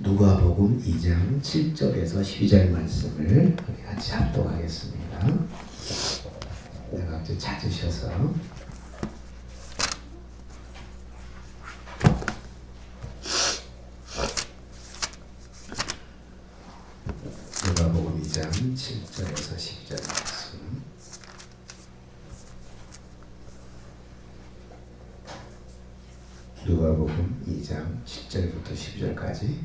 누가복음 2장 7절에서 12절 말씀을 우리 같이 합독하겠습니다. 내가 아주 찾으셔서 누가복음 2장 7절에서 12절 말씀. 누가복음 2장 7절부터 12절까지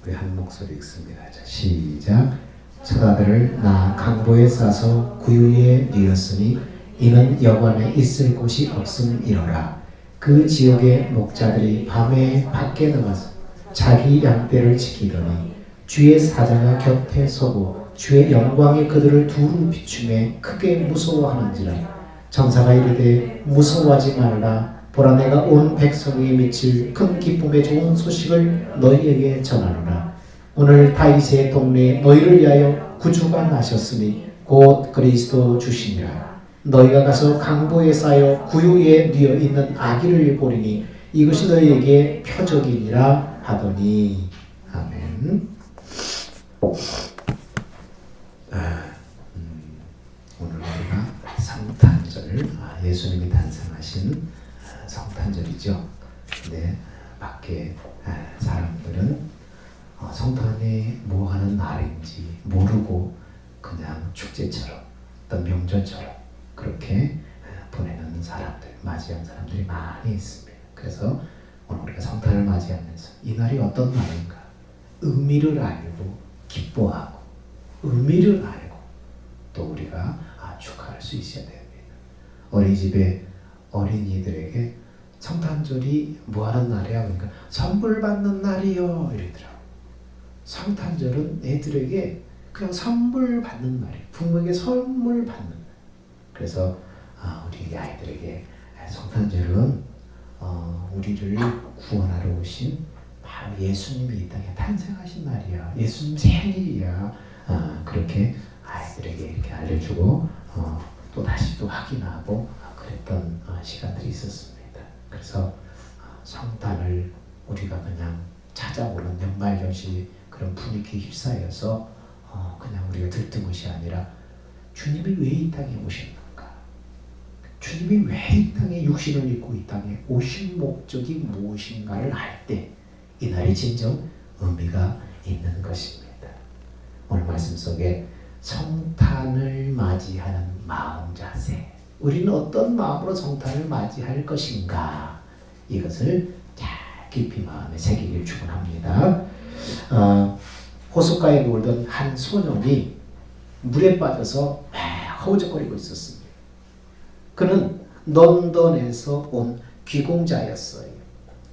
우리 한 목소리 읽습니다. 자, 시작. 처가들을 나 강보에 싸서 구유에 뉘었으니 이는 여관에 있을 곳이 없음이로라. 그 지역의 목자들이 밤에 밖에 나가서 자기 양떼를 지키더니 주의 사자가 곁에 서고 주의 영광이 그들을 두루 비추매 크게 무서워하는지라. 천사가 이르되 무서워하지 말라. 보라, 내가 온 백성에게 미칠 큰 기쁨의 좋은 소식을 너희에게 전하노라. 오늘 다윗의 동네에 너희를 위하여 구주가 나셨으니 곧 그리스도 주시니라. 너희가 가서 강보에 쌓여 구유에 뉘어 있는 아기를 보리니 이것이 너희에게 표적이니라 하더니. 아멘. 오늘 우리가 성탄절, 예수님이 탄생하신 성탄절이죠. 근데 밖에 사람들은 성탄이 뭐 하는 날인지 모르고 그냥 축제처럼 어떤 명절처럼 그렇게 보내는 사람들, 맞이한 사람들이 많이 있습니다. 그래서 오늘 우리가 성탄을 맞이하면서 이 날이 어떤 날인가 의미를 알고 기뻐하고 의미를 알고 또 우리가 축하할 수 있어야 됩니다. 어린이집에 어린이들에게 성탄절이 뭐하는 날이야? 그러니까 선물 받는 날이요 이러더라고. 성탄절은 애들에게 그냥 선물 받는 날이에요. 부모에게 선물 받는 날. 그래서 우리 아이들에게 성탄절은 우리를 구원하러 오신 바로 예수님이 이 땅에 탄생하신 날이야. 예수님 생일이야. 그렇게 아이들에게 이렇게 알려주고 또 다시 또 확인하고 그랬던 시간들이 있었습니다. 그래서 성탄을 우리가 그냥 찾아오는 연말연시 그런 분위기에 휩싸여서 그냥 우리가 들뜬 것이 아니라 주님이 왜 이 땅에 오셨는가? 주님이 왜 이 땅에 육신을 입고 이 땅에 오신 목적이 무엇인가를 알 때 이날이 진정 의미가 있는 것입니다. 오늘 말씀 속에 성탄을 맞이하는 마음 자세, 우리는 어떤 마음으로 성탄을 맞이할 것인가, 이것을 잘 깊이 마음에 새기길 축원합니다. 호숫가에 놀던 한 소년이 물에 빠져서 허우적거리고 있었습니다. 그는 런던에서 온 귀공자였어요.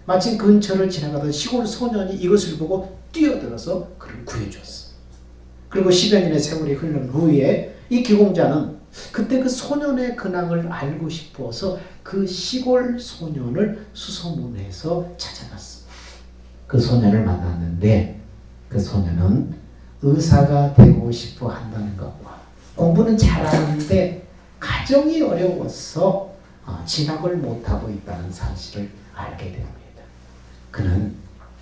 마침 근처를 지나가던 시골 소년이 이것을 보고 뛰어들어서 그를 구해줬어요. 그리고 10여 년의 세월이 흐른 후에 이 귀공자는 그때 그 소년의 근황을 알고 싶어서 그 시골 소년을 수소문해서 찾아갔습니다. 그 소년을 만났는데 그 소년은 의사가 되고 싶어 한다는 것과 공부는 잘하는데 가정이 어려워서 진학을 못하고 있다는 사실을 알게 됩니다. 그는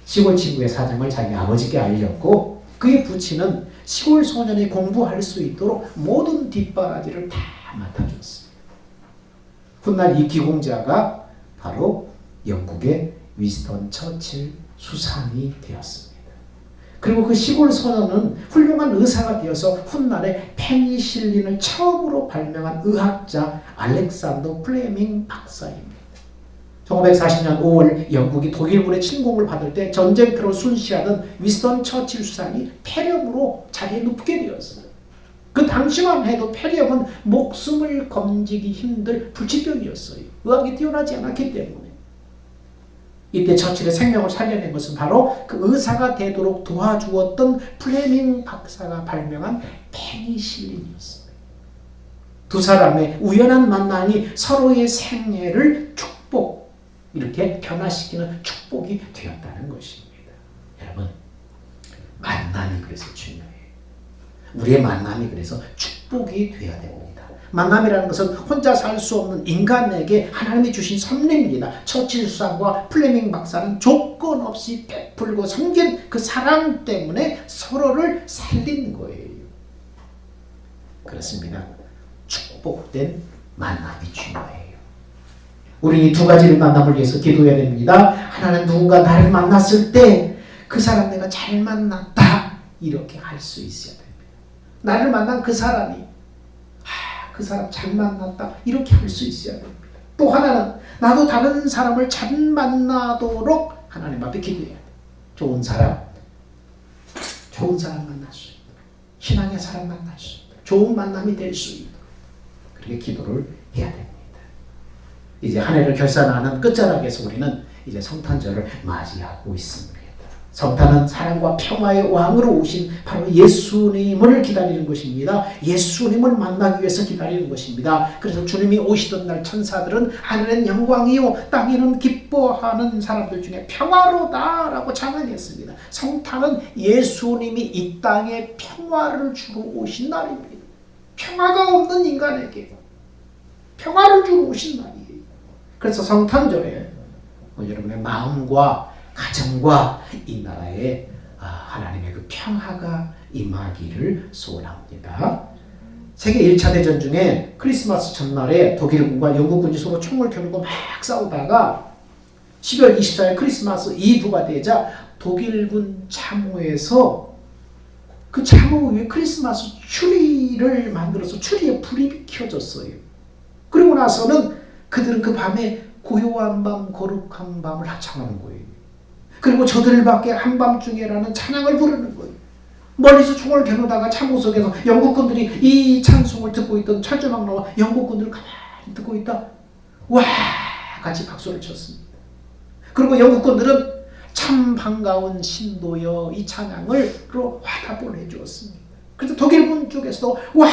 시골 친구의 사정을 자기 아버지께 알렸고 그의 부친은 시골 소년이 공부할 수 있도록 모든 뒷바라지를 다 맡아줬습니다. 훗날 이 귀공자가 바로 영국의 위스턴 처칠 수상이 되었습니다. 그리고 그 시골 소년은 훌륭한 의사가 되어서 훗날에 페니실린을 처음으로 발명한 의학자 알렉산더 플레밍 박사입니다. 1940년 5월 영국이 독일군의 침공을 받을 때 전쟁터로 순시하던 위스턴 처칠 수상이 폐렴으로 자리에 눕게 되었어요. 그 당시만 해도 폐렴은 목숨을 건지기 힘들 불치병이었어요. 의학이 뛰어나지 않았기 때문에. 이때 처칠의 생명을 살려낸 것은 바로 그 의사가 되도록 도와주었던 플레밍 박사가 발명한 페니실린이었습니다. 두 사람의 우연한 만남이 서로의 생애를 이렇게 변화시키는 축복이 되었다는 것입니다. 여러분, 만남이 그래서 중요해요. 우리의 만남이 그래서 축복이 되어야 됩니다. 만남이라는 것은 혼자 살 수 없는 인간에게 하나님이 주신 선물입니다. 처칠 수상과 플레밍 박사는 조건 없이 베풀고 섬긴 그 사랑 때문에 서로를 살린 거예요. 그렇습니다. 축복된 만남이 중요해요. 우리는 이 두 가지를 만남을 위해서 기도해야 됩니다. 하나는 누군가 나를 만났을 때 그 사람 내가 잘 만났다 이렇게 할 수 있어야 됩니다. 나를 만난 그 사람이 그 사람 잘 만났다 이렇게 할 수 있어야 됩니다. 또 하나는 나도 다른 사람을 잘 만나도록 하나님 앞에 기도해야 돼요. 좋은 사람 만날 수 있도록, 신앙의 사람 만날 수 있도록, 좋은 만남이 될 수 있도록 그렇게 기도를 해야 됩니다. 이제 한 해를 결산하는 끝자락에서 우리는 이제 성탄절을 맞이하고 있습니다. 성탄은 사랑과 평화의 왕으로 오신 바로 예수님을 기다리는 것입니다. 예수님을 만나기 위해서 기다리는 것입니다. 그래서 주님이 오시던 날 천사들은 하늘은 영광이요 땅에는 기뻐하는 사람들 중에 평화로다라고 찬양했습니다. 성탄은 예수님이 이 땅에 평화를 주러 오신 날입니다. 평화가 없는 인간에게 평화를 주러 오신 날이에요. 그래서 성탄절에 여러분의 마음과 가정과 이 나라에 하나님의 그 평화가 임하기를 소원합니다. 세계 1차 대전 중에 크리스마스 전날에 독일군과 영국군이 서로 총을 겨누고 막 싸우다가 12월 24일 크리스마스 이브가 되자 독일군 참호에서 그 참호 위에 크리스마스 추리를 만들어서 추리에 불이 켜졌어요. 그리고 나서는 그들은 그 밤에 고요한 밤 거룩한 밤을 합창하는 거예요. 그리고 저들밖에 한밤중에라는 찬양을 부르는 거예요. 멀리서 총을 겨누다가 참호 속에서 영국군들이 이 찬송을 듣고 있던 철조망 나와 영국군들을 가만히 듣고 있다. 와! 같이 박수를 쳤습니다. 그리고 영국군들은 참 반가운 신도여 이 찬양으로 화답을 해주었습니다. 그래서 독일군 쪽에서도 와!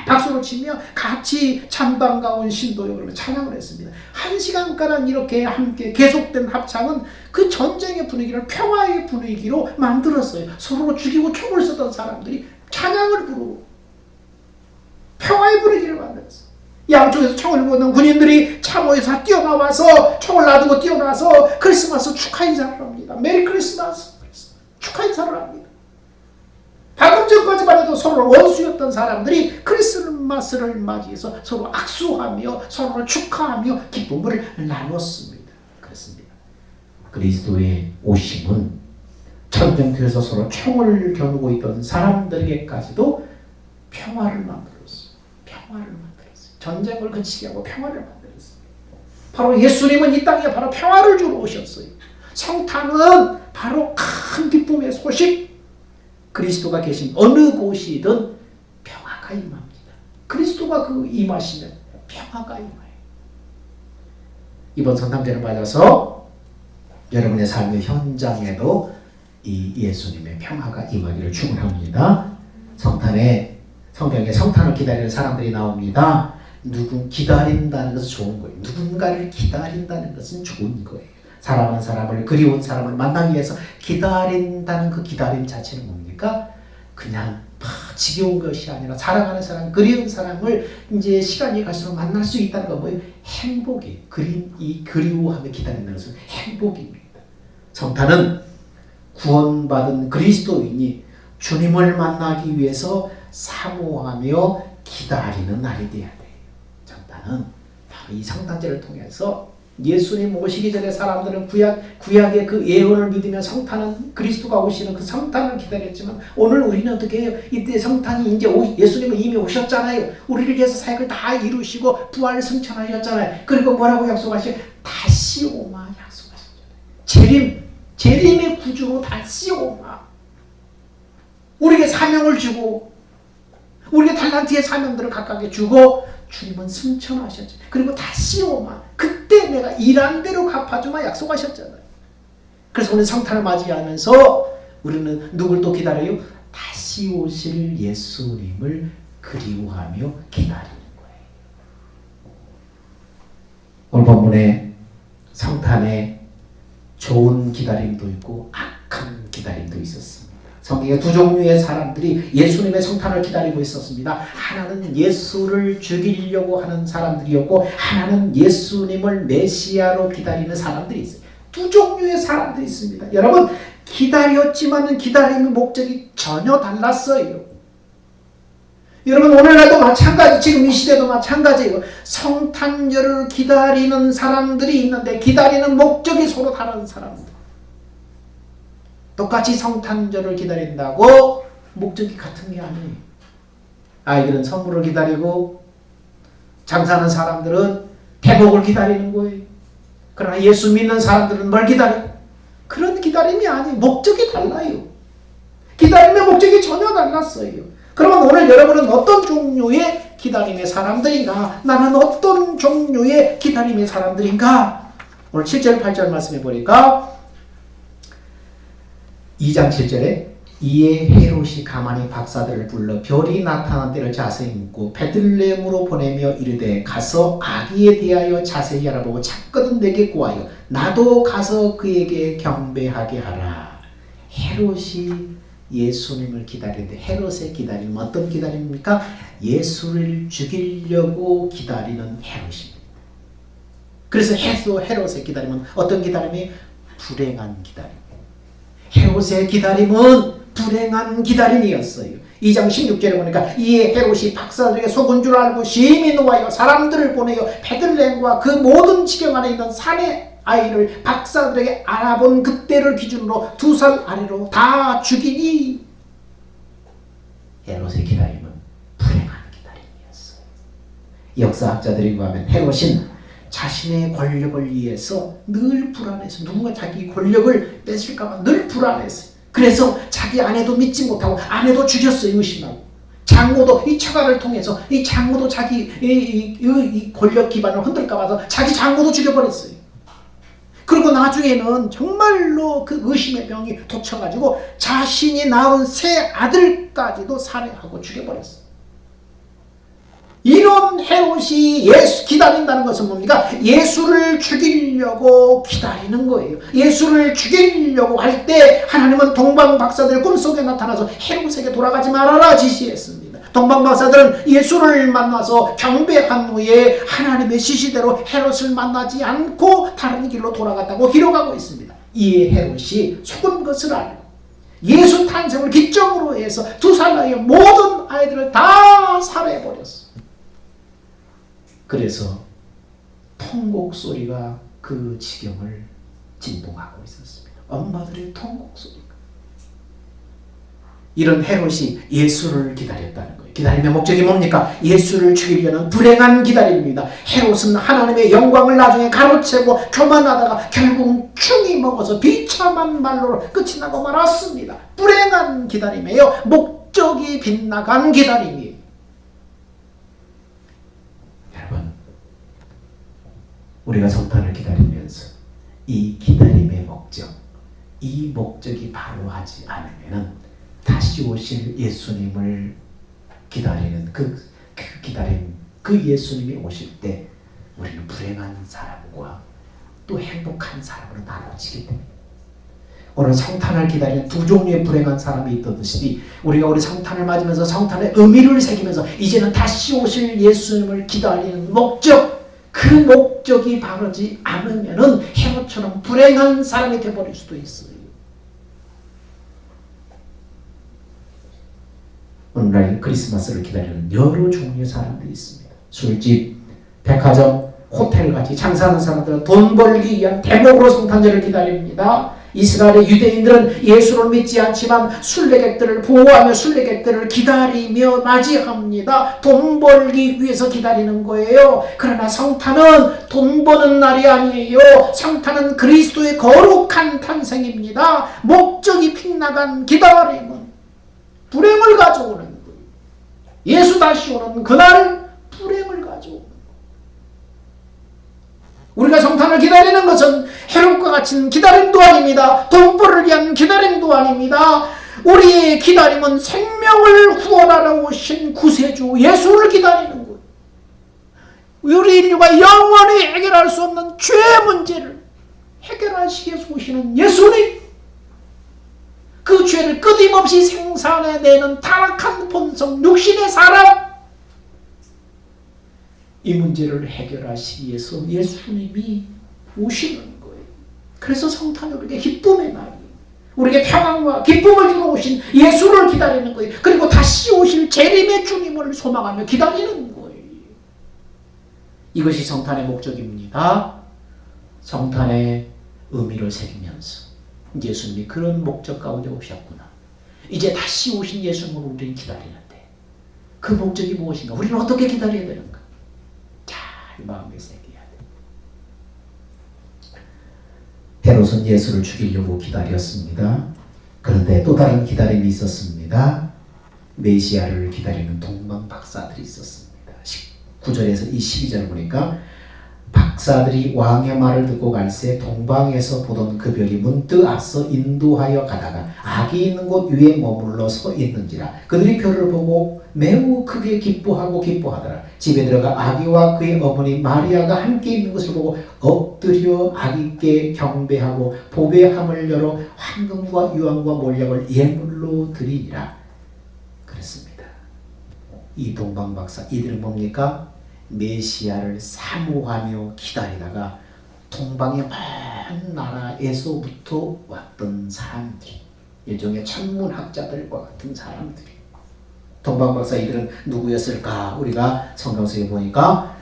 박수를 치며 같이 참 반가운 신도여 그러면 찬양을 했습니다. 1시간가량 이렇게 함께 계속된 합창은 그 전쟁의 분위기를 평화의 분위기로 만들었어요. 서로 죽이고 총을 쏘던 사람들이 찬양을 부르고 평화의 분위기를 만들었어요. 양쪽에서 총을 들고 있는 군인들이 참호에서 뛰어나와서 총을 놔두고 뛰어나와서 크리스마스 축하 인사를 합니다. 메리 크리스마스 축하 인사를 합니다. 방금 전까지만 해도 서로 원수였던 사람들이 크리스마스를 맞이해서 서로 악수하며 서로를 축하하며 기쁨을 나눴습니다. 그렇습니다. 그리스도의 오심은 전쟁터에서 서로 총을 겨누고 있던 사람들에게까지도 평화를 만들었어요. 평화를 만들었어요. 전쟁을 그치게 하고 평화를 만들었어요. 바로 예수님은 이 땅에 바로 평화를 주러 오셨어요. 성탄은 바로 큰 기쁨의 소식, 그리스도가 계신 어느 곳이든 평화가 임합니다. 그리스도가 그 임하시면 평화가 임해요. 이번 성탄절을 맞아서 여러분의 삶의 현장에도 이 예수님의 평화가 임하기를 축원합니다. 성탄에 성경에 성탄을 기다리는 사람들이 나옵니다. 기다린다는 것은 좋은 거예요. 누군가를 기다린다는 것은 좋은 거예요. 사랑하는 사람을, 그리운 사람을 만나기 위해서 기다린다는 그 기다림 자체는 뭡니까? 그냥 지겨운 것이 아니라 사랑하는 사람, 그리운 사람을 이제 시간이 갈수록 만날 수 있다는 건 뭐예요? 행복이에요. 이 그리워하며 기다린다는 것은 행복입니다. 성탄은 구원받은 그리스도인이 주님을 만나기 위해서 사모하며 기다리는 날이 되어야 돼요. 성탄은 바로 이 성탄절을 통해서 예수님 오시기 전에 사람들은 구약의 그 예언을 믿으며 성탄은 그리스도가 오시는 그 성탄을 기다렸지만 오늘 우리는 어떻게 해요? 이때 성탄이 이제 예수님은 이미 오셨잖아요. 우리를 위해서 사역을 다 이루시고 부활을 승천하셨잖아요. 그리고 뭐라고 약속하셔요? 다시 오마 약속하셨잖아요. 재림의 구주로 다시 오마. 우리에게 사명을 주고 우리에게 달란트의 사명들을 각각에 주고 주님은 승천하셨죠. 그리고 다시 오마. 그때 내가 일한 대로 갚아주마 약속하셨잖아요. 그래서 오늘 성탄을 맞이하면서 우리는 누굴 또 기다려요? 다시 오실 예수님을 그리워하며 기다리는 거예요. 오늘 본문에 성탄에 좋은 기다림도 있고 악한 기다림도 있었습니다. 성경에 두 종류의 사람들이 예수님의 성탄을 기다리고 있었습니다. 하나는 예수를 죽이려고 하는 사람들이었고 하나는 예수님을 메시아로 기다리는 사람들이 있어요. 두 종류의 사람들이 있습니다. 여러분, 기다렸지만 기다리는 목적이 전혀 달랐어요. 여러분, 오늘날도 마찬가지, 지금 이 시대도 마찬가지예요. 성탄절을 기다리는 사람들이 있는데 기다리는 목적이 서로 다른 사람들. 똑같이 성탄절을 기다린다고 목적이 같은 게 아니에요. 아이들은 선물을 기다리고 장사하는 사람들은 대복을 기다리는 거예요. 그러나 예수 믿는 사람들은 뭘 기다려요? 그런 기다림이 아니에요. 목적이 달라요. 기다림의 목적이 전혀 달랐어요. 그러면 오늘 여러분은 어떤 종류의 기다림의 사람들인가? 나는 어떤 종류의 기다림의 사람들인가? 오늘 7절 8절 말씀해 보니까 2장 7절에 이에 헤롯이 가만히 박사들을 불러 별이 나타난 때를 자세히 묻고 베들레헴으로 보내며 이르되 가서 아기에 대하여 자세히 알아보고 찾거든 내게 구하여 나도 가서 그에게 경배하게 하라. 헤롯이 예수님을 기다리는데 헤롯의 기다림은 어떤 기다림입니까? 예수를 죽이려고 기다리는 헤롯입니다. 그래서 헤롯의 기다림은 어떤 기다림이? 불행한 기다림. 헤롯의 기다림은 불행한 기다림이었어요. 2장 16절에 보니까 이에 헤롯이 박사들에게 속은 줄 알고 심히 노하여 사람들을 보내어 베들레헴과 그 모든 지경 안에 있는 산의 아이를 박사들에게 알아본 그때를 기준으로 2살 아래로 다 죽이니. 헤롯의 기다림은 불행한 기다림이었어요. 역사학자들이 보면 헤롯은 자신의 권력을 위해서 늘 불안해서 누군가 자기 권력을 뺏을까봐 늘 불안했어요. 그래서 자기 아내도 믿지 못하고 아내도 죽였어요. 의심하고. 장모도 이 처가를 통해서 이 장모도 자기 이 권력 기반을 흔들까봐서 자기 장모도 죽여버렸어요. 그리고 나중에는 정말로 그 의심의 병이 덮쳐가지고 자신이 낳은 새 아들까지도 살해하고 죽여버렸어요. 이런 헤롯이 예수 기다린다는 것은 뭡니까? 예수를 죽이려고 기다리는 거예요. 예수를 죽이려고 할 때 하나님은 동방박사들 꿈속에 나타나서 헤롯에게 돌아가지 말아라 지시했습니다. 동방박사들은 예수를 만나서 경배한 후에 하나님의 지시대로 헤롯을 만나지 않고 다른 길로 돌아갔다고 기록하고 있습니다. 이에 헤롯이 속은 것을 알고 예수 탄생을 기점으로 해서 2살 나이의 모든 아이들을 다 살해해버렸어. 그래서 통곡 소리가 그 지경을 진동하고 있었습니다. 엄마들의 통곡 소리가. 이런 헤롯이 예수를 기다렸다는 거예요. 기다림의 목적이 뭡니까? 예수를 죽이려는 불행한 기다림입니다. 헤롯은 하나님의 영광을 나중에 가로채고 교만하다가 결국 충이 먹어서 비참한 말로 끝이 나고 말았습니다. 불행한 기다림이에요. 목적이 빗나간 기다림이에요. 우리가 성탄을 기다리면서 이 기다림의 목적, 이 목적이 바로 하지 않으면 다시 오실 예수님을 기다리는 그 기다림, 그 예수님이 오실 때 우리는 불행한 사람과 또 행복한 사람으로 나눠지게 됩니다. 오늘 성탄을 기다리는 두 종류의 불행한 사람이 있듯이 우리가 우리 성탄을 맞으면서 성탄의 의미를 새기면서 이제는 다시 오실 예수님을 기다리는 목적, 그 목적이 바르지 않으면은 헤롯처럼 불행한 사람이 되어버릴 수도 있어요. 오늘날 크리스마스를 기다리는 여러 종류의 사람들이 있습니다. 술집, 백화점, 호텔같이 장사하는 사람들은 돈 벌기 위한 대목으로 성탄절을 기다립니다. 이스라엘의 유대인들은 예수를 믿지 않지만 순례객들을 보호하며 순례객들을 기다리며 맞이합니다. 돈 벌기 위해서 기다리는 거예요. 그러나 성탄은 돈 버는 날이 아니에요. 성탄은 그리스도의 거룩한 탄생입니다. 목적이 빗나간 기다림은 불행을 가져오는 거예요. 예수 다시 오는 그날 불행을 가져오는 거예요. 우리가 성탄을 기다리는 것은 헤롯과 같은 기다림도 아닙니다. 돈벌을 위한 기다림도 아닙니다. 우리의 기다림은 생명을 구원하러 오신 구세주 예수를 기다리는 거예요. 우리 인류가 영원히 해결할 수 없는 죄의 문제를 해결하시기 위해서 오시는 예수님, 그 그 죄를 끊임없이 생산해내는 타락한 본성 육신의 사람, 이 문제를 해결하시기 위해서 예수님이 오시는 거예요. 그래서 성탄이 우리에게 기쁨의 날이에요. 우리에게 평안과 기쁨을 주러 오신 예수를 기다리는 거예요. 그리고 다시 오실 재림의 주님을 소망하며 기다리는 거예요. 이것이 성탄의 목적입니다. 성탄의 의미를 새기면서 예수님이 그런 목적 가운데 오셨구나. 이제 다시 오신 예수님을 우리는 기다리는데 그 목적이 무엇인가? 우리는 어떻게 기다려야 되는가? 잘 마음에 새겨야 돼. 헤롯은 예수를 죽이려고 기다렸습니다. 그런데 또 다른 기다림이 있었습니다. 메시아를 기다리는 동방 박사들이 있었습니다. 9절에서 이 12절을 보니까 박사들이 왕의 말을 듣고 갈새 동방에서 보던 그 별이 문득 앞서 인도하여 가다가 아기 있는 곳 위에 머물러 서 있는지라. 그들이 별을 보고 매우 크게 기뻐하더라. 집에 들어가 아기와 그의 어머니 마리아가 함께 있는 것을 보고 엎드려 아기께 경배하고 보배함을 열어 황금과 유황과 몰약을 예물로 드리니라. 그렇습니다. 이 동방 박사, 이들은 뭡니까? 메시아를 사모하며 기다리다가 동방의 먼 나라에서부터 왔던 사람들이, 일종의 천문학자들과 같은 사람들이. 동방 박사 이들은 누구였을까? 우리가 성경책에 보니까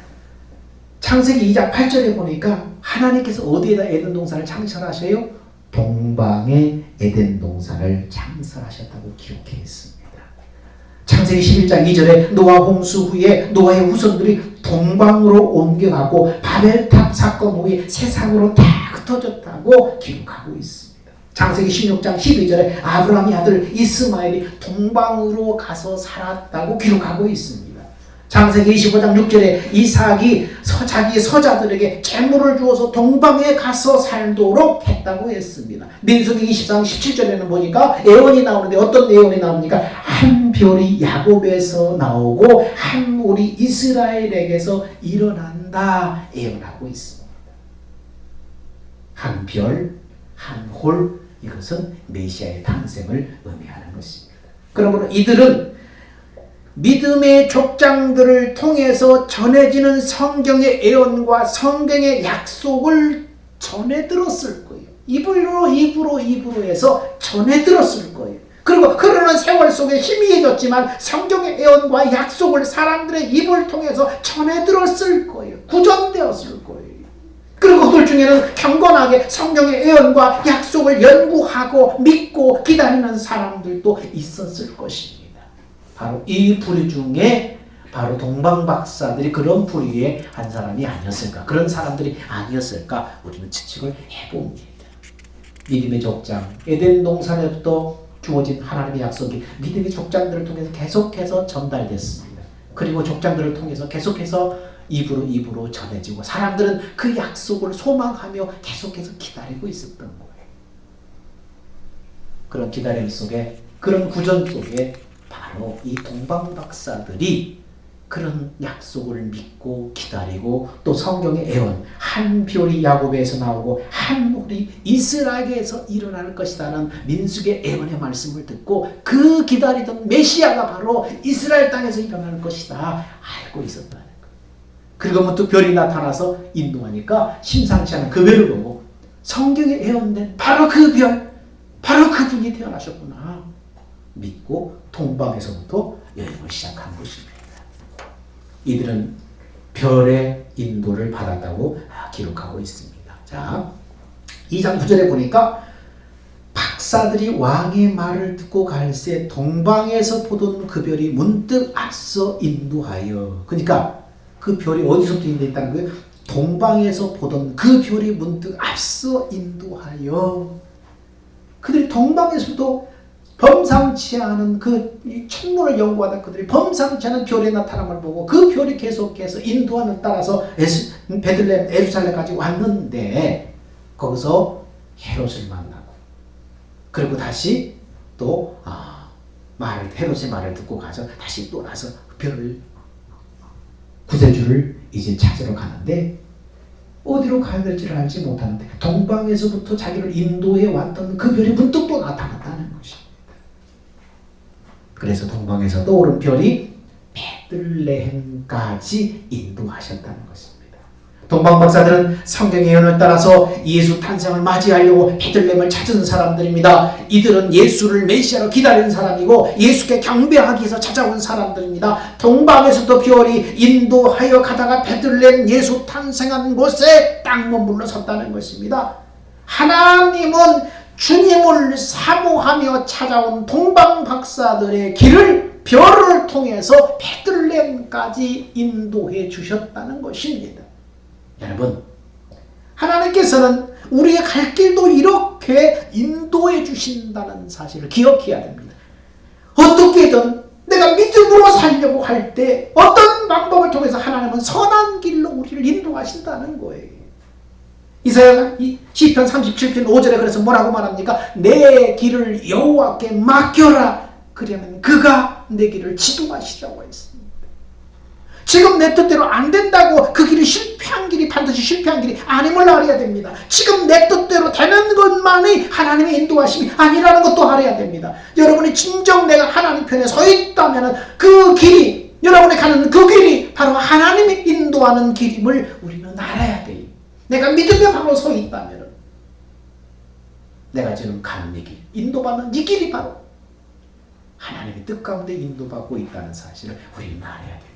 창세기 2장 8절에 보니까 하나님께서 어디에다 에덴 동산을 창설하셔요? 동방에 에덴 동산을 창설하셨다고 기록해 있습니다. 창세기 11장 2절에 노아 홍수 후에 노아의 후손들이 동방으로 옮겨가고 바벨탑 사건 후에 세상으로 다 흩어졌다고 기록하고 있습니다. 창세기 16장 12절에 아브라함의 아들 이스마엘이 동방으로 가서 살았다고 기록하고 있습니다. 창세기 25장 6절에 이삭이 자기 서자들에게 재물을 주어서 동방에 가서 살도록 했다고 했습니다. 민수기 23장 17절에는 보니까 예언이 나오는데 어떤 예언이 나옵니까? 한 별이 야곱에서 나오고 한 홀이 이스라엘에게서 일어난다 예언하고 있습니다. 한 별, 한 홀, 이것은 메시아의 탄생을 의미하는 것입니다. 그러므로 이들은 믿음의 족장들을 통해서 전해지는 성경의 예언과 성경의 약속을 전해 들었을 거예요. 입으로 해서 전해 들었을 거예요. 그리고 흐르는 세월 속에 희미해졌지만 성경의 예언과 약속을 사람들의 입을 통해서 전해 들었을 거예요. 구전되었을 거예요. 그리고 그들 중에는 경건하게 성경의 예언과 약속을 연구하고 믿고 기다리는 사람들도 있었을 것입니다. 바로 이 부류 중에 바로 동방 박사들이 그런 부류의 한 사람이 아니었을까, 그런 사람들이 아니었을까 우리는 추측을 해봅니다. 믿음의 족장, 에덴 동산에부터 주어진 하나님의 약속이 믿음의 족장들을 통해서 계속해서 전달됐습니다. 그리고 족장들을 통해서 계속해서 입으로 전해지고 사람들은 그 약속을 소망하며 계속해서 기다리고 있었던 거예요. 그런 기다림 속에, 그런 구전 속에 바로 이 동방 박사들이 그런 약속을 믿고 기다리고 또 성경의 예언, 한 별이 야곱에서 나오고 한 홀이 이스라엘에서 일어날 것이라는 민수기의 예언의 말씀을 듣고 그 기다리던 메시아가 바로 이스라엘 땅에서 일어날 것이다 알고 있었다는 거예요. 그리고 문득 별이 나타나서 인도하니까 심상치 않은 그 별을 보고 성경에 예언된 바로 그 별, 바로 그분이 태어나셨구나 믿고 동방에서부터 여행을 시작한 것입니다. 이들은 별의 인도를 받았다고 기록하고 있습니다. 자, 2장 9절에 보니까 박사들이 왕의 말을 듣고 갈새 동방에서 보던 그 별이 문득 앞서 인도하여, 그러니까 그 별이 어디서부터 인도했다는 거예요? 동방에서 보던 그 별이 문득 앞서 인도하여. 그들이 동방에서도 범상치 않은 그 천문을 연구하다 그들이 범상치 않은 별의 나타남을 보고 그 별이 계속해서 인도하는 따라서 베들레헴 예루살렘까지 왔는데 거기서 헤롯을 만나고 그리고 다시 또 헤롯의 말을 듣고 가서 다시 또 나서 별을 구세주를 이제 찾으러 가는데 어디로 가야 될지를 알지 못하는데 동방에서부터 자기를 인도해 왔던 그 별이 문득 또 나타났다는 것이. 그래서 동방에서 떠오른 별이 베들레헴까지 인도하셨다는 것입니다. 동방 박사들은 성경의 예언을 따라서 예수 탄생을 맞이하려고 베들레헴을 찾은 사람들입니다. 이들은 예수를 메시아로 기다리는 사람이고 예수께 경배하기 위해서 찾아온 사람들입니다. 동방에서도 별이 인도하여 가다가 베들레헴 예수 탄생한 곳에 딱 머물러 섰다는 것입니다. 하나님은 주님을 사모하며 찾아온 동방 박사들의 길을 별을 통해서 베들레헴까지 인도해 주셨다는 것입니다. 여러분, 하나님께서는 우리의 갈 길도 이렇게 인도해 주신다는 사실을 기억해야 됩니다. 어떻게든 내가 믿음으로 살려고 할 때 어떤 방법을 통해서 하나님은 선한 길로 우리를 인도하신다는 거예요. 이사야 시편 37편 5절에 그래서 뭐라고 말합니까? 내 길을 여호와께 맡겨라. 그러면 그가 내 길을 지도하시라고 했습니다. 지금 내 뜻대로 안 된다고 그 길이 실패한 길이 반드시 실패한 길이 아님을 알아야 됩니다. 지금 내 뜻대로 되는 것만이 하나님의 인도하심이 아니라는 것도 알아야 됩니다. 여러분이 진정 내가 하나님 편에 서 있다면 그 길이, 여러분이 가는 그 길이 바로 하나님이 인도하는 길임을 우리는 알아야 돼요. 내가 믿으며 바로 서 있다면 내가 지금 가는 이 길, 인도받는 이 길이 바로 하나님의 뜻 가운데 인도받고 있다는 사실을 우리는 알아야 됩니다.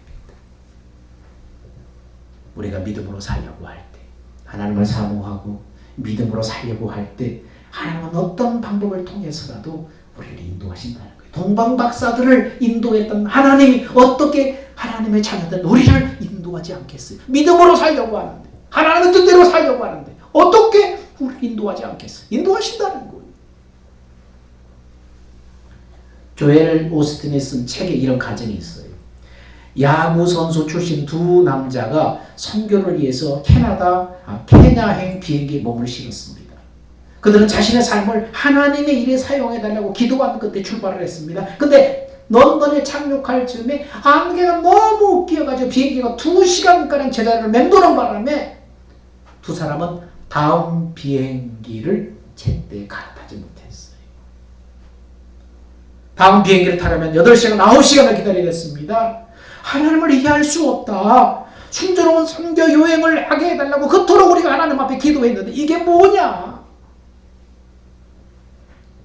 우리가 믿음으로 살려고 할 때, 하나님을 사모하고 믿음으로 살려고 할 때 하나님은 어떤 방법을 통해서라도 우리를 인도하신다는 거예요. 동방 박사들을 인도했던 하나님이 어떻게 하나님의 자녀된 우리를 인도하지 않겠어요? 믿음으로 살려고 하는데, 하나님의 뜻대로 살려고 하는데 어떻게 우리를 인도하지 않겠어요? 인도하신다는 거예요. 조엘 오스틴이 쓴 책에 이런 가정이 있어요. 야구 선수 출신 두 남자가 선교를 위해서 케냐행 비행기에 몸을 실었습니다. 그들은 자신의 삶을 하나님의 일에 사용해달라고 기도하는 끝에 출발을 했습니다. 근데 런던에 착륙할 즈음에 안개가 너무 끼어가지고 비행기가 2시간가량 제자리를 맴도는 바람에 두 사람은 다음 비행기를 제때 갈아타지 못했어요. 다음 비행기를 타려면 8시간, 9시간을 기다려야 됐습니다. 하나님을 이해할 수 없다. 순조로운 선교 여행을 하게 해달라고 그토록 우리가 하나님 앞에 기도했는데 이게 뭐냐?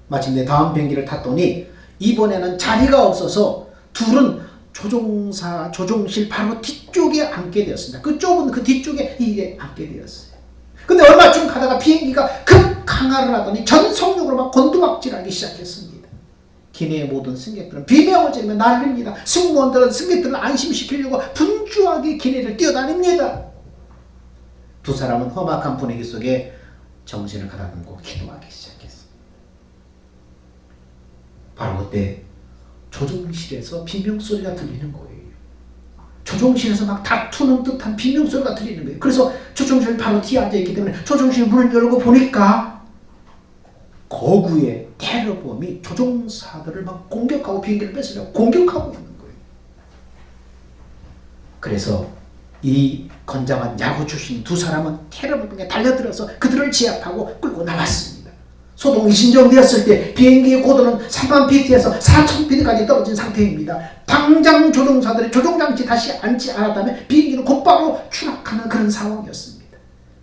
마침내 다음 비행기를 탔더니 이번에는 자리가 없어서 둘은 조종실 바로 뒤쪽에 앉게 되었습니다. 그 좁은 그 뒤쪽에 이게 앉게 되었어요. 근데 얼마쯤 가다가 비행기가 급강하를 하더니 전속력으로 막 곤두박질하기 시작했습니다. 기내의 모든 승객들은 비명을 지르며 난립니다. 승무원들은 승객들을 안심시키려고 분주하게 기내를 뛰어다닙니다. 두 사람은 험악한 분위기 속에 정신을 가다듬고 기도하기 시작했습니다. 바로 그때 조종실에서 비명소리가 들리는 거예요. 조종실에서 막 다투는 듯한 비명소리가 들리는 거예요. 그래서 조종실 바로 뒤에 앉아있기 때문에 조종실 문을 열고 보니까 거구의 테러범이 조종사들을 막 공격하고 비행기를 뺏으려고 공격하고 있는 거예요. 그래서 이 건장한 야구 출신 두 사람은 테러범에게 달려들어서 그들을 제압하고 끌고 나왔습니다. 소동이 진정되었을 때 비행기의 고도는 3000피트에서 4000피트까지 떨어진 상태입니다. 당장 조종사들의 조종장치 다시 앉지 않았다면 비행기는 곧바로 추락하는 그런 상황이었습니다.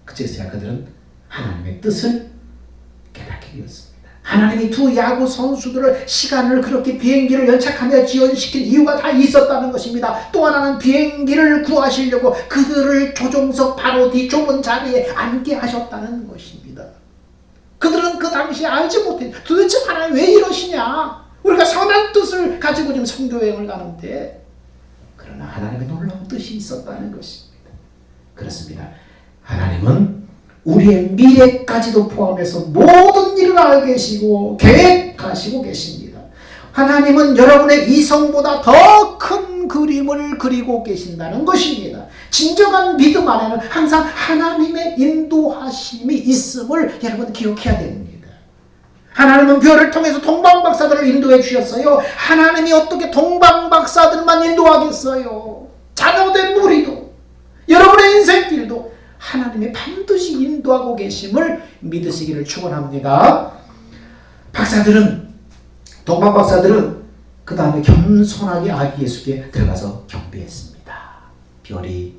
그제서야 그들은 하나님의 뜻을 깨닫게 되었습니다. 하나님이 두 야구 선수들을 시간을 그렇게 비행기를 연착하며 지연시킨 이유가 다 있었다는 것입니다. 또 하나는 비행기를 구하시려고 그들을 조종석 바로 뒤 좁은 자리에 앉게 하셨다는 것입니다. 그들은 그 당시에 알지 못해 도대체 하나님 왜 이러시냐? 우리가 선한 뜻을 가지고 지금 선교여행을 가는데, 그러나 하나님의 놀라운 뜻이 있었다는 것입니다. 그렇습니다. 하나님은 우리의 미래까지도 포함해서 모든 일을 알고 계시고 계획하시고 계십니다. 하나님은 여러분의 이성보다 더 큰 그림을 그리고 계신다는 것입니다. 진정한 믿음 안에는 항상 하나님의 인도하심이 있음을 여러분 기억해야 됩니다. 하나님은 별을 통해서 동방박사들을 인도해 주셨어요. 하나님이 어떻게 동방박사들만 인도하겠어요? 자녀된 우리도, 여러분의 인생길도 하나님이 반드시 인도하고 계심을 믿으시기를 축원합니다. 동방 박사들은 그 다음에 겸손하게 아기 예수께 들어가서 경배했습니다. 별이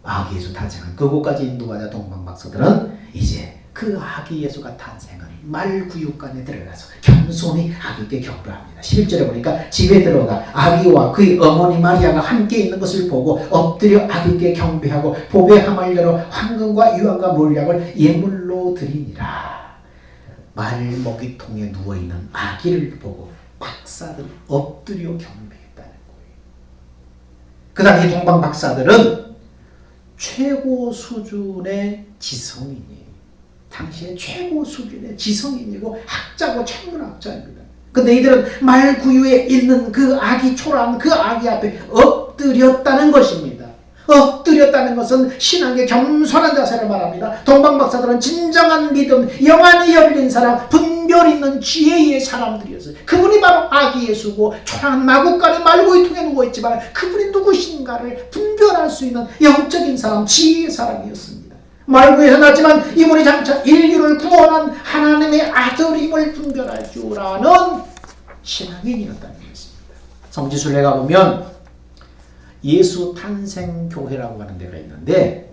아기 예수 탄생한 그곳까지 인도하자 동방박사들은 이제 그 아기 예수가 탄생한 말구육간에 들어가서 겸손히 아기께 경배합니다. 11절에 보니까 집에 들어가 아기와 그의 어머니 마리아가 함께 있는 것을 보고 엎드려 아기께 경배하고 보배 함을 열어 황금과 유황과 몰약을 예물로 드리니라. 말먹이통에 누워있는 아기를 보고 박사들 엎드려 경배했다는 거예요. 그 당시 동방 박사들은 최고 수준의 지성인이에요. 당시에 최고 수준의 지성인이고 학자고 천문학자입니다. 근데 이들은 말구유에 있는 그 아기 초라한 그 아기 앞에 엎드렸다는 것입니다. 엎드렸다는 것은 신앙의 겸손한 자세를 말합니다. 동방박사들은 진정한 믿음, 영안이 열린 사람, 분별 있는 지혜의 사람들이었어요. 그분이 바로 아기 예수고 초라한 마구간에 말구유 통에 누워있지만 그분이 누구신가를 분별할 수 있는 영적인 사람, 지혜의 사람이었습니다. 말구에서 났지만 이분이 장차 인류를 구원한 하나님의 아들임을 분별할 줄 아는 신앙인이었다는 것입니다. 성지순례 가보면 예수 탄생 교회라고 하는 데가 있는데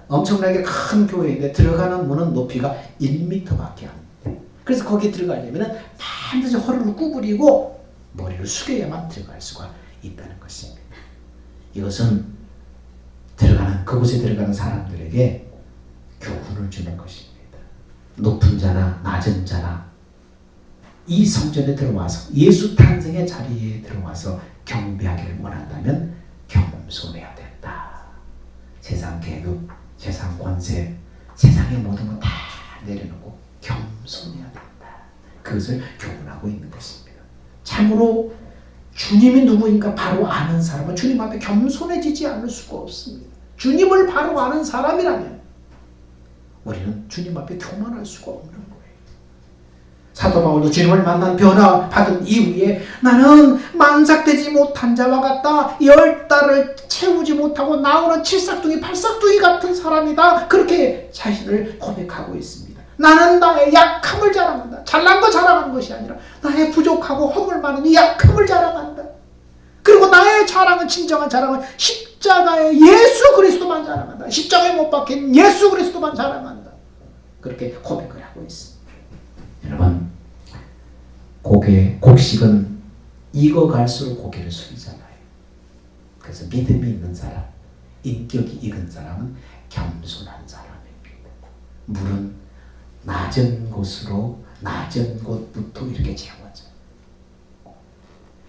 엄청나게 큰 교회인데 들어가는 문은 높이가 1m밖에 안 돼요. 그래서 거기에 들어가려면 반드시 허리를 구부리고 머리를 숙여야만 들어갈 수가 있다는 것입니다. 이것은 그곳에 들어가는 사람들에게 교훈을 주는 것입니다. 높은 자나 낮은 자나 이 성전에 들어와서 예수 탄생의 자리에 들어와서 경배하기를 원한다면 겸손해야 된다. 세상 계급, 세상 권세, 세상의 모든 것 다 내려놓고 겸손해야 된다. 그것을 교훈하고 있는 것입니다. 참으로 주님이 누구인가 바로 아는 사람은 주님 앞에 겸손해지지 않을 수가 없습니다. 주님을 바로 아는 사람이라면 우리는 주님 앞에 교만할 수가 없는 거예요. 사도 바울도 주님을 만난 변화받은 이후에 나는 만삭되지 못한 자와 같다. 10달을 채우지 못하고 나오는 7싹둥이 8싹둥이 같은 사람이다. 그렇게 자신을 고백하고 있습니다. 나는 나의 약함을 자랑한다. 잘난 거 자랑하는 것이 아니라 나의 부족하고 허물 많은 이 약함을 자랑한다. 그리고 나의 자랑은 진정한 자랑은 십자가의 예수 그리스도만 자랑한다. 십자가에 못 박힌 예수 그리스도만 자랑한다. 그렇게 고백을 하고 있습니다. 여러분, 곡식은 익어갈수록 고개를 숙이잖아요. 그래서 믿음이 있는 사람, 인격이 익은 사람은 겸손한 사람입니다. 물은 낮은 곳부터 이렇게 채워져요.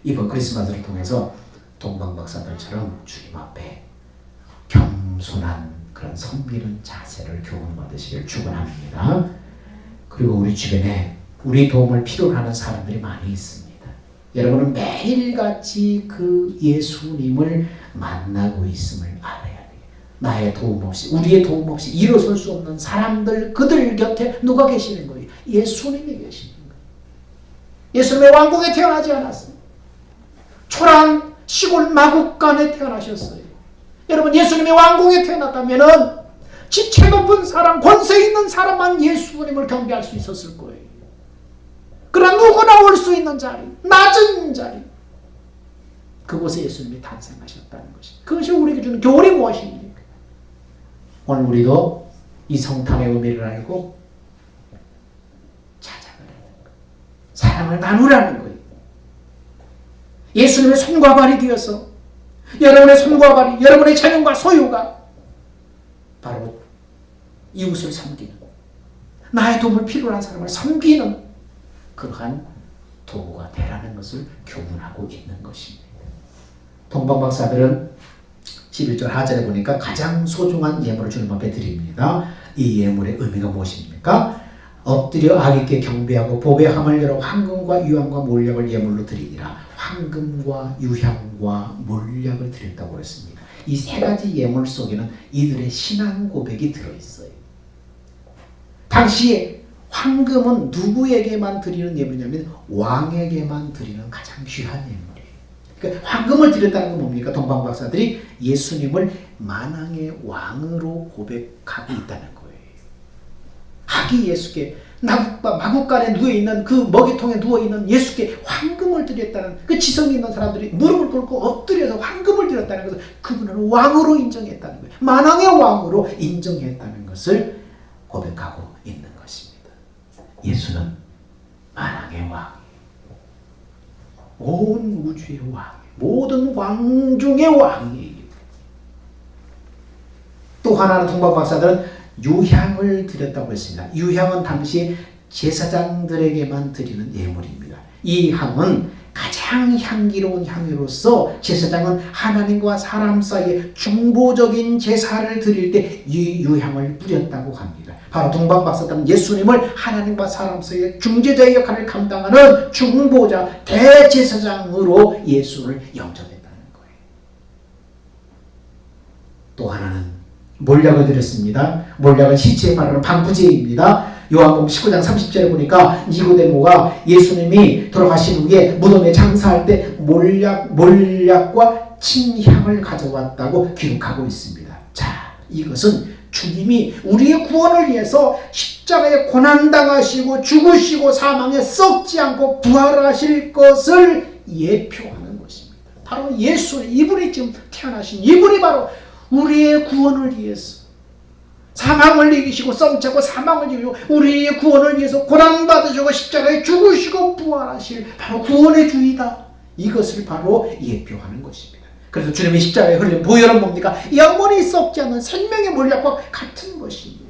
이번 크리스마스를 통해서 동방박사들처럼 주님 앞에 겸손한 그런 섬기는 자세를 교훈받으시길 축원합니다. 그리고 우리 주변에 우리 도움을 필요로 하는 사람들이 많이 있습니다. 여러분은 매일같이 그 예수님을 만나고 있음을 알아야 돼요. 나의 도움 없이, 우리의 도움 없이 일어설 수 없는 사람들, 그들 곁에 누가 계시는 거예요? 예수님이 계시는 거예요. 예수님의 왕국에 태어나지 않았어요. 초라한 시골 마국간에 태어나셨어요. 여러분, 예수님의 왕국에 태어났다면은 지체 높은 사람, 권세 있는 사람만 예수님을 경배할 수 있었을 거예요. 그러나 누구나 올 수 있는 자리, 낮은 자리, 그곳에 예수님이 탄생하셨다는 것입니다. 그것이 우리에게 주는 교훈이 무엇입니까? 오늘 우리도 이 성탄의 의미를 알고 찾아가는 거예요. 사랑을 나누라는 거예요. 예수님의 손과 발이 되어서 여러분의 손과 발이, 여러분의 재능과 소유가 바로 이웃을 섬기는, 나의 도움을 필요로 한 사람을 섬기는 그러한 도구가 되라는 것을 교훈하고 있는 것입니다. 동방박사들은 11절 하절에 보니까 가장 소중한 예물을 주님 앞에 드립니다. 이 예물의 의미가 무엇입니까? 엎드려 아기께 경배하고 보배 함을 열어 황금과 유향과 몰약을 예물로 드리니라. 황금과 유향과 몰약을 드렸다고 했습니다. 이 세 가지 예물 속에는 이들의 신앙 고백이 들어있어요. 당시에 황금은 누구에게만 드리는 예물이냐면 왕에게만 드리는 가장 귀한 예물이에요. 그러니까 황금을 드렸다는 건 뭡니까? 동방박사들이 예수님을 만왕의 왕으로 고백하고 있다는 거예요. 아기 예수께 마국간에 누워있는 그 먹이통에 누워있는 예수께 황금을 드렸다는 그 지성이 있는 사람들이 무릎을 꿇고 엎드려서 황금을 드렸다는 것을 그분은 왕으로 인정했다는 거예요. 만왕의 왕으로 인정했다는 것을 고백하고 있는 것입니다. 예수는 만왕의 왕, 온 우주의 왕, 모든 왕 중의 왕이에요. 또 하나는 동방박사들은 유향을 드렸다고 했습니다. 유향은 당시 제사장들에게만 드리는 예물입니다. 이 향은 가장 향기로운 향유로서 제사장은 하나님과 사람 사이에 중보적인 제사를 드릴 때 이 유향을 뿌렸다고 합니다. 바로 동방박사들은 예수님을 하나님과 사람 사이의 중재자의 역할을 감당하는 중보자, 대제사장으로 예수를 영접했다는 거예요. 또 하나는 몰약을 드렸습니다. 몰약은 시체에 바르는 방부제입니다. 요한복음 19장 30절에 보니까 니고데모가 예수님이 돌아가신 후에 무덤에 장사할 때 몰약과 침향을 가져왔다고 기록하고 있습니다. 자, 이것은 주님이 우리의 구원을 위해서 십자가에 고난당하시고 죽으시고 사망에 썩지 않고 부활하실 것을 예표하는 것입니다. 바로 예수, 이분이 지금 태어나신 이분이 바로 우리의 구원을 위해서 사망을 이기시고 썩지 않고 사망을 이기시고 우리의 구원을 위해서 고난받으시고 십자가에 죽으시고 부활하실 바로 구원의 주이다. 이것을 바로 예표하는 것입니다. 그래서 주님이 십자가에 흘린 보혈은 뭡니까? 영원히 썩지 않는 생명의 몰약과 같은 것입니다.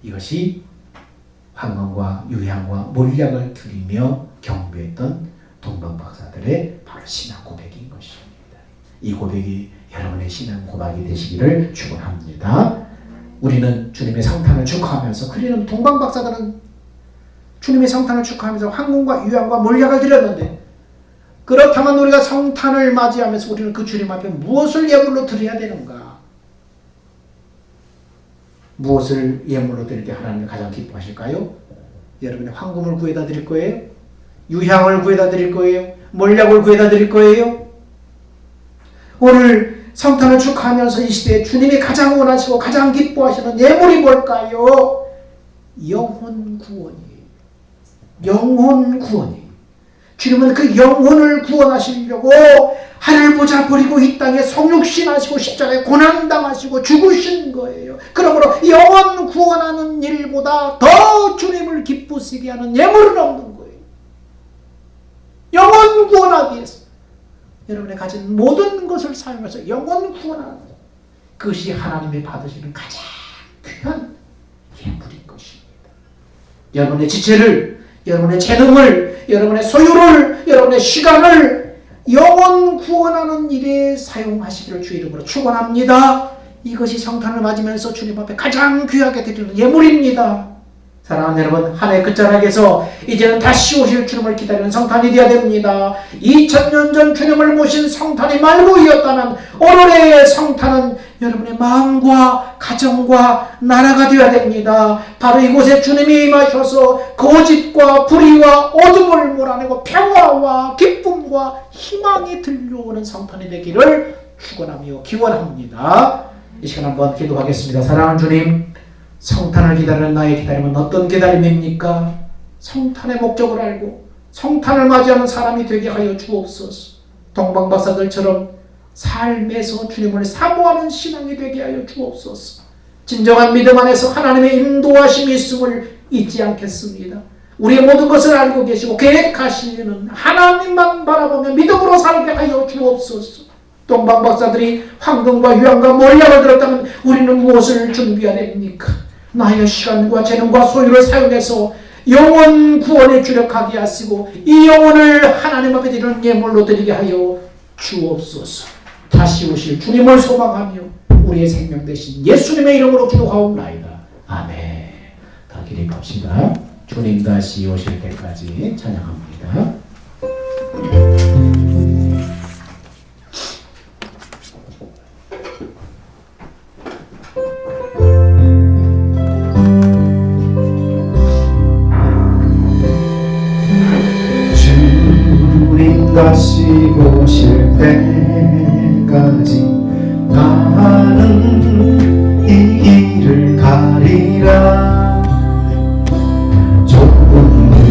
이것이 황금과 유향과 몰약을 드리며 경배했던 동방박사들의 바로 신앙 고백인 것입니다. 이 고백이 여러분의 신앙 고백이 되시기를 축원합니다. 우리는 주님의 성탄을 축하하면서, 그리는 동방박사들은 주님의 성탄을 축하하면서 황금과 유향과 몰약을 드렸는데, 그렇다면 우리가 성탄을 맞이하면서 우리는 그 주님 앞에 무엇을 예물로 드려야 되는가? 무엇을 예물로 드릴 때 하나님이 가장 기뻐하실까요? 여러분이 황금을 구해다 드릴 거예요? 유향을 구해다 드릴 거예요? 몰약을 구해다 드릴 거예요? 오늘 성탄을 축하하면서 이 시대에 주님이 가장 원하시고 가장 기뻐하시는 예물이 뭘까요? 영혼 구원이에요. 영혼 구원이에요. 주님은 그 영혼을 구원하시려고 하늘 보좌 버리고 이 땅에 성육신하시고 십자가에 고난당하시고 죽으신 거예요. 그러므로 영혼 구원하는 일보다 더 주님을 기쁘시게 하는 예물은 없는 거예요. 영혼 구원하기 위해서 여러분이 가진 모든 것을 사용해서 영혼 구원하는 것, 그것이 하나님이 받으시는 가장 귀한 예물인 것입니다. 여러분의 지체를, 여러분의 재능을, 여러분의 소유를, 여러분의 시간을 영혼 구원하는 일에 사용하시기를 주 이름으로 축원합니다. 이것이 성탄을 맞으면서 주님 앞에 가장 귀하게 드리는 예물입니다. 사랑하는 여러분, 한 해 끝자락에서 이제는 다시 오실 주님을 기다리는 성탄이 되어야 됩니다. 2000년 전 주님을 모신 성탄이 말고이었다면 오늘의 성탄은 여러분의 마음과 가정과 나라가 되어야 됩니다. 바로 이곳에 주님이 임하셔서 거짓과 불의와 어둠을 몰아내고 평화와 기쁨과 희망이 들려오는 성탄이 되기를 축원하며 기원합니다. 이 시간 한번 기도하겠습니다. 사랑하는 주님, 성탄을 기다리는 나의 기다림은 어떤 기다림입니까? 성탄의 목적을 알고 성탄을 맞이하는 사람이 되게 하여 주옵소서. 동방박사들처럼 삶에서 주님을 사모하는 신앙이 되게 하여 주옵소서. 진정한 믿음 안에서 하나님의 인도하심이 있음을 잊지 않겠습니다. 우리의 모든 것을 알고 계시고 계획하시는 하나님만 바라보며 믿음으로 살게 하여 주옵소서. 동방박사들이 황금과 유향과 몰약을 들었다면 우리는 무엇을 준비해야 됩니까? 나의 시간과 재능과 소유를 사용해서 영혼 구원에 주력하게 하시고 이 영혼을 하나님 앞에 드리는 예물로 드리게 하여 주옵소서. 다시 오실 주님을 소망하며 우리의 생명 되신 예수님의 이름으로 기도하옵나이다. 아멘. 다 기립합시다. 주님 다시 오실 때까지 찬양합니다. 다시 오실 때까지 나는 이 길을 가리라. 좁은 문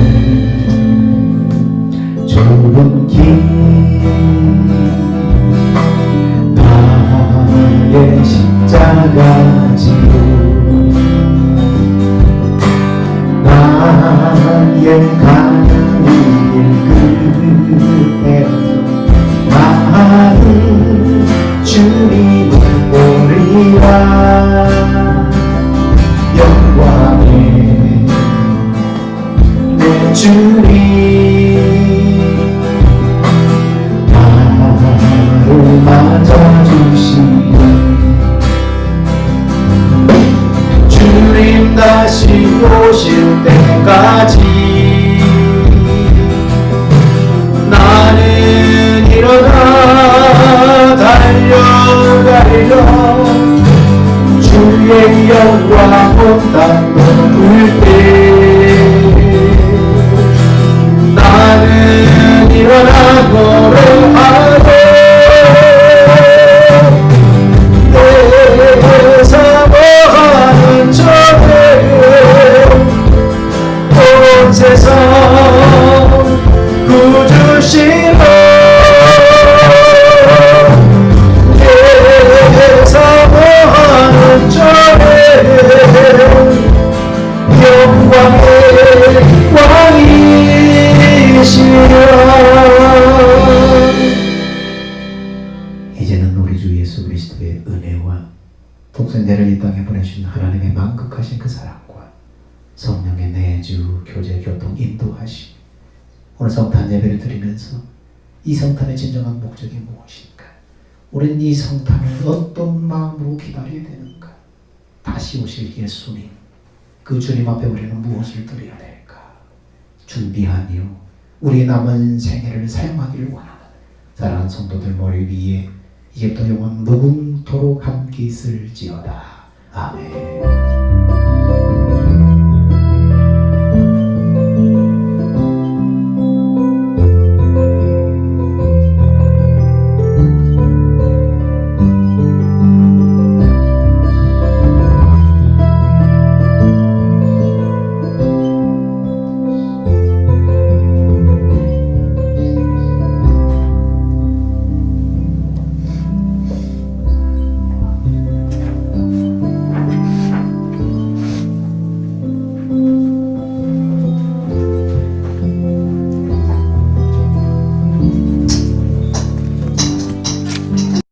땅에 보내신 하나님의 만극하신 그 사랑과 성령의 내주, 교제, 교통, 인도하심, 오늘 성탄 예배를 드리면서 이 성탄의 진정한 목적이 무엇인가? 우리는 이 성탄을 어떤 마음으로 기다려야 되는가? 다시 오실 예수님, 그 주님 앞에 우리는 무엇을 드려야 될까? 준비한 이후 우리 남은 생애를 사용하기를 원하는 사랑하는 성도들 머리 위에 이제부터 영원 무궁토록 함께 있을지어다. 아멘.